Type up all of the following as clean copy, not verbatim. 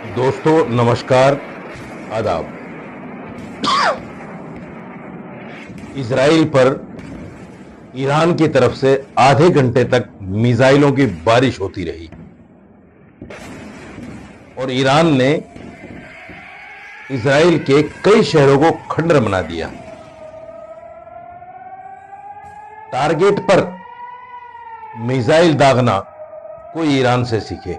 दोस्तों नमस्कार, आदाब। इजराइल पर ईरान की तरफ से आधे घंटे तक मिसाइलों की बारिश होती रही और ईरान ने इजराइल के कई शहरों को खंडर बना दिया। टारगेट पर मिसाइल दागना कोई ईरान से सीखे।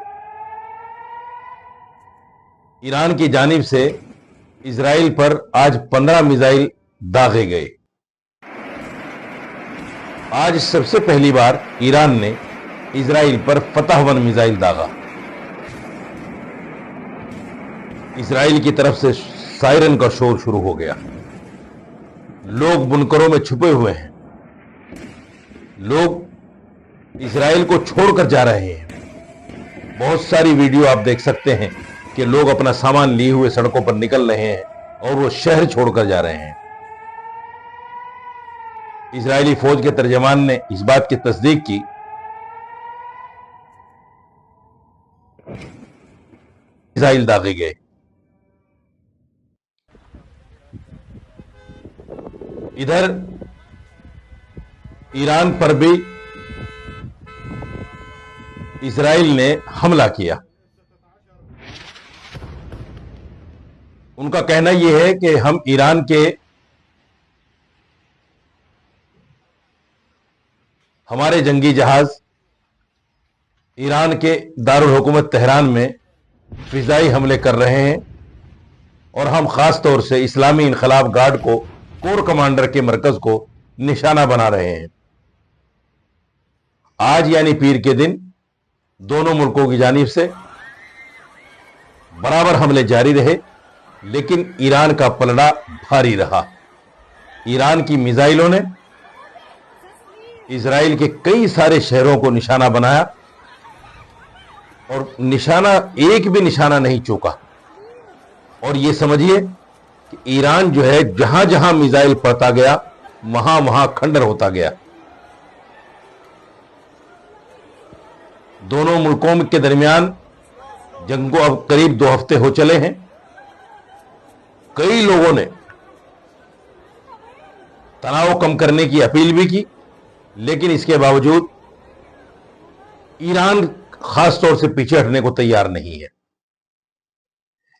ईरान की जानिब से इजराइल पर आज 15 मिसाइल दागे गए। आज सबसे पहली बार ईरान ने इजराइल पर फतह 1 मिसाइल दागा। इजराइल की तरफ से सायरन का शोर शुरू हो गया। लोग बुनकरों में छुपे हुए हैं। लोग इजराइल को छोड़कर जा रहे हैं। बहुत सारी वीडियो आप देख सकते हैं कि लोग अपना सामान लिए हुए सड़कों पर निकल रहे हैं और वो शहर छोड़कर जा रहे हैं। इजरायली फौज के तर्जमान ने इस बात की तस्दीक की मिसाइल दागे गए। इधर ईरान पर भी इजराइल ने हमला किया। उनका कहना यह है कि हम ईरान के हमारे जंगी जहाज ईरान के दारुल हुकूमत तेहरान में फिजाई हमले कर रहे हैं और हम खास तौर से इस्लामी इनकलाब गार्ड को कोर कमांडर के मरकज को निशाना बना रहे हैं। आज यानी पीर के दिन दोनों मुल्कों की जानिब से बराबर हमले जारी रहे, लेकिन ईरान का पलड़ा भारी रहा। ईरान की मिसाइलों ने इजराइल के कई सारे शहरों को निशाना बनाया और एक भी निशाना नहीं चूका। और यह समझिए कि ईरान जो है जहां जहां मिसाइल पड़ता गया वहां वहां खंडर होता गया। दोनों मुल्कों के दरमियान जंग को अब करीब 2 हफ्ते हो चले हैं। कई लोगों ने तनाव कम करने की अपील भी की, लेकिन इसके बावजूद ईरान खास तौर से पीछे हटने को तैयार नहीं है।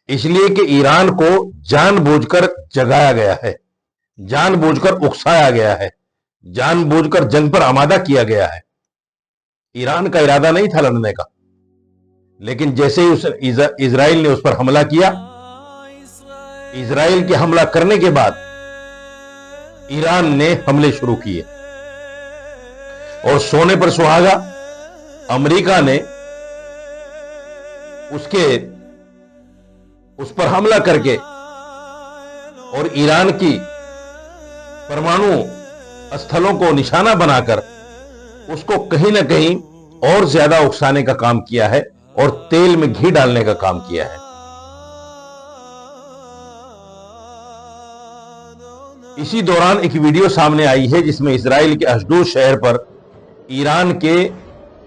इसलिए कि ईरान को जानबूझकर जगाया गया है, जानबूझकर उकसाया गया है, जानबूझकर जंग पर आमादा किया गया है। ईरान का इरादा नहीं था लड़ने का, लेकिन जैसे ही इजराइल ने उस पर हमला किया, इजराइल के हमला करने के बाद ईरान ने हमले शुरू किए और सोने पर सुहागा अमेरिका ने उस पर हमला करके और ईरान की परमाणु स्थलों को निशाना बनाकर उसको कहीं ना कहीं और ज्यादा उकसाने का काम किया है और तेल में घी डालने का काम किया है। इसी दौरान एक वीडियो सामने आई है जिसमें इजराइल के अशदूद शहर पर ईरान के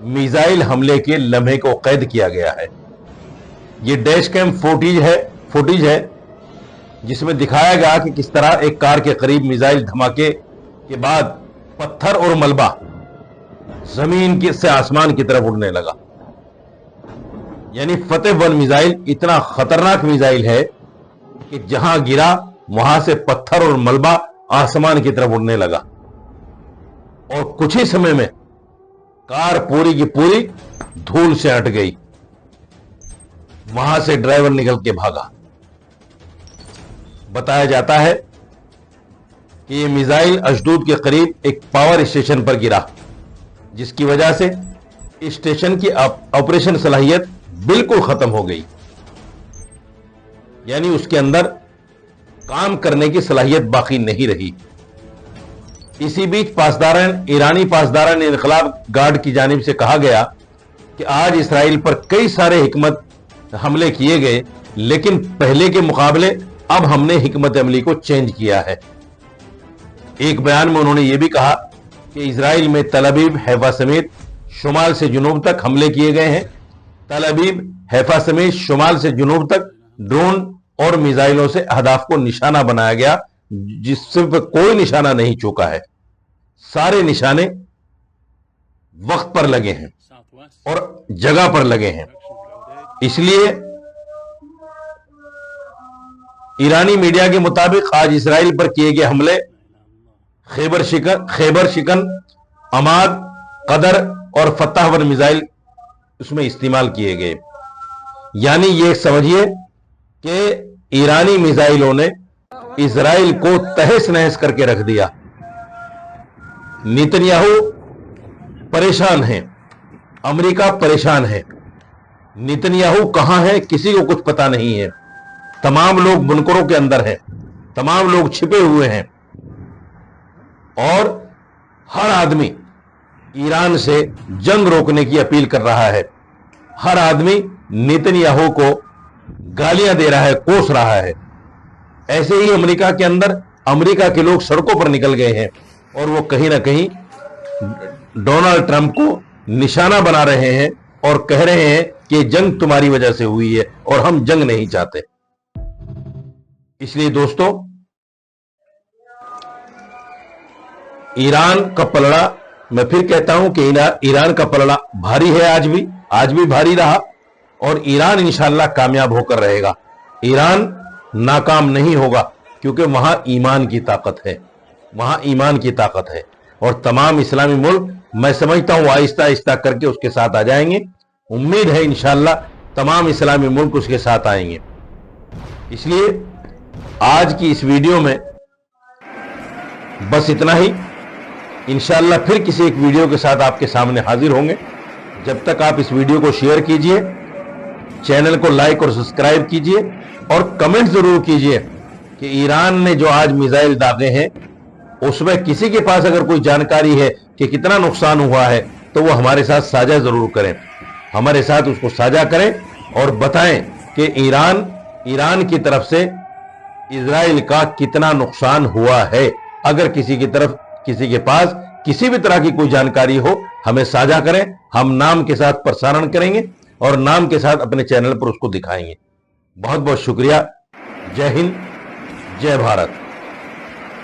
मिसाइल हमले के लम्हे को कैद किया गया है। यह डैश कैम फुटेज है जिसमें दिखाया गया कि किस तरह एक कार के करीब मिसाइल धमाके के बाद पत्थर और मलबा जमीन से आसमान की तरफ उड़ने लगा। यानी फतह 1 मिसाइल इतना खतरनाक मिसाइल है कि जहां गिरा वहां से पत्थर और मलबा आसमान की तरफ उड़ने लगा और कुछ ही समय में कार पूरी की पूरी धूल से हट गई। वहां से ड्राइवर निकल के भागा। बताया जाता है कि यह मिसाइल अशदूद के करीब एक पावर स्टेशन पर गिरा, जिसकी वजह से स्टेशन की ऑपरेशन सलाहियत बिल्कुल खत्म हो गई। यानी उसके अंदर काम करने की सलाहियत बाकी नहीं रही। इसी बीच ईरानी पासदारान इनकलाब गार्ड की जानिब से कहा गया कि आज इसराइल पर कई सारे हिकमत हमले किए गए, लेकिन पहले के मुकाबले अब हमने हिकमत अमली को चेंज किया है। एक बयान में उन्होंने यह भी कहा कि इसराइल में तल अवीव, हैफा समेत शुमाल से जुनूब तक हमले किए गए हैं तल अबीब, हैफा समेत शुमाल से जुनूब तक ड्रोन और मिसाइलों से अहदाफ को निशाना बनाया गया, जिससे कोई निशाना नहीं चूका है। सारे निशाने वक्त पर लगे हैं और जगह पर लगे हैं। इसलिए ईरानी मीडिया के मुताबिक आज इसराइल पर किए गए हमले खैबर शिकन, अमाद, कदर और फत्ताहवर मिसाइल उसमें इस्तेमाल किए गए। यानी ये समझिए कि ईरानी मिसाइलों ने इजराइल को तहस नहस करके रख दिया। नेतन्याहू परेशान है, अमेरिका परेशान है। नेतन्याहू कहां है किसी को कुछ पता नहीं है। तमाम लोग बुनकरों के अंदर हैं, तमाम लोग छिपे हुए हैं और हर आदमी ईरान से जंग रोकने की अपील कर रहा है। हर आदमी नेतन्याहू को गालियां दे रहा है, कोस रहा है। ऐसे ही अमेरिका के अंदर अमेरिका के लोग सड़कों पर निकल गए हैं और वो कहीं ना कहीं डोनाल्ड ट्रंप को निशाना बना रहे हैं और कह रहे हैं कि जंग तुम्हारी वजह से हुई है और हम जंग नहीं चाहते। इसलिए दोस्तों, ईरान का पलड़ा, मैं फिर कहता हूं कि ईरान का पलड़ा भारी है, आज भी भारी रहा और ईरान इंशाअल्लाह कामयाब होकर रहेगा। ईरान नाकाम नहीं होगा क्योंकि वहां ईमान की ताकत है, वहां ईमान की ताकत है। और तमाम इस्लामी मुल्क मैं समझता हूं आहिस्ता आहिस्ता करके उसके साथ आ जाएंगे। उम्मीद है इंशाअल्लाह तमाम इस्लामी मुल्क उसके साथ आएंगे। इसलिए आज की इस वीडियो में बस इतना ही। इंशाअल्लाह फिर किसी एक वीडियो के साथ आपके सामने हाजिर होंगे। जब तक आप इस वीडियो को शेयर कीजिए, चैनल को लाइक और सब्सक्राइब कीजिए और कमेंट जरूर कीजिए कि ईरान ने जो आज मिसाइल दागे हैं उसमें किसी के पास अगर कोई जानकारी है कि कितना नुकसान हुआ है तो वो हमारे साथ साझा जरूर करें, हमारे साथ उसको साझा करें और बताएं कि ईरान की तरफ से इजराइल का कितना नुकसान हुआ है। अगर किसी के पास किसी भी तरह की कोई जानकारी हो हमें साझा करें, हम नाम के साथ प्रसारण करेंगे और नाम के साथ अपने चैनल पर उसको दिखाएंगे। बहुत बहुत शुक्रिया। जय हिंद, जय भारत।